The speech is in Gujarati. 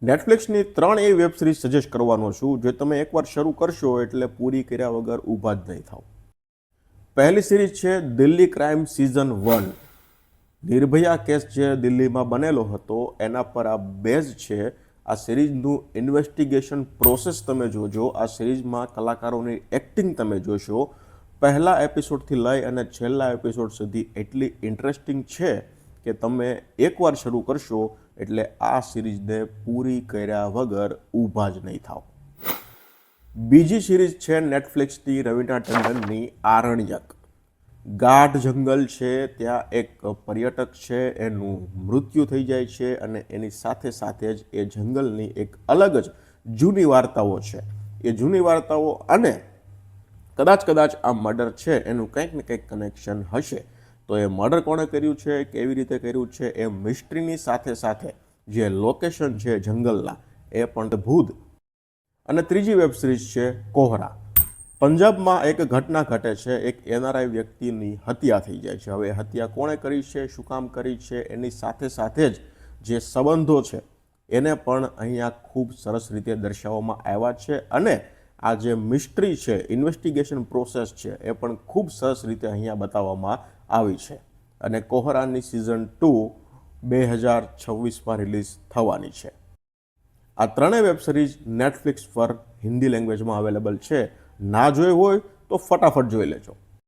નેટફ્લિક્સની 3 એવી વેબ સિરીઝ સજેસ્ટ કરવાનો છું જે તમે એકવાર શરૂ કરશો એટલે પૂરી કર્યા વગર ઊભા જ નહીં થાવ. પહેલી સિરીઝ છે Delhi crime season 1. Nirbhaya case જે દિલ્હીમાં બનેલો હતો એના પર આ બેઝ છે. આ સિરીઝનું ઇન્વેસ્ટિગેશન પ્રોસેસ તમે જોજો. આ સિરીઝમાં કલાકારોની એક્ટિંગ તમે જોશો. પહેલા એપિસોડથી લઈ અને છેલ્લા એપિસોડ સુધી એટલી ઇન્ટરેસ્ટિંગ છે કે તમે એકવાર શરૂ કરશો એટલે આ સિરીઝને પૂરી કર્યા વગર ઊભા જ નહીં થાવ. બીજી સિરીઝ છે નેટફ્લિક્સની રવિના ટંડનની આરણ્યક. ગાઢ જંગલ છે, ત્યાં એક પર્યટક છે, એનું મૃત્યુ થઈ જાય છે અને એની સાથે સાથે જ એ જંગલની એક અલગ જ જૂની વાર્તાઓ છે. એ જૂની વાર્તાઓ અને કદાચ આ મર્ડર છે એનું કંઈક ને કંઈક કનેક્શન હશે. તો એ મર્ડર કોણે કર્યું છે, કેવી રીતે કર્યું છે, એ મિસ્ટ્રીની સાથે સાથે જે લોકેશન છે જંગલના એ પણ અદ્ભુત. અને ત્રીજી વેબ સિરીઝ છે કોહરા. પંજાબમાં એક ઘટના ઘટે છે, એક એનઆરઆઈ વ્યક્તિની હત્યા થઈ જાય છે. હવે હત્યા કોણે કરી છે, શું કામ કરી છે, એની સાથે સાથે જ જે સંબંધો છે એને પણ અહીંયા ખૂબ સરસ રીતે દર્શાવવામાં આવ્યા છે. અને આ જે મિસ્ટ્રી છે, ઇન્વેસ્ટિગેશન પ્રોસેસ છે, એ પણ ખૂબ સરસ રીતે અહીંયા બતાવવામાં આવી છે. અને કોહરાની સિઝન 2 2026માં રિલીઝ થવાની છે. આ ત્રણેય વેબ સિરીઝ નેટફ્લિક્સ પર હિન્દી લેંગ્વેજમાં અવેલેબલ છે. ના જોઈ હોય તો ફટાફટ જોઈ લેજો.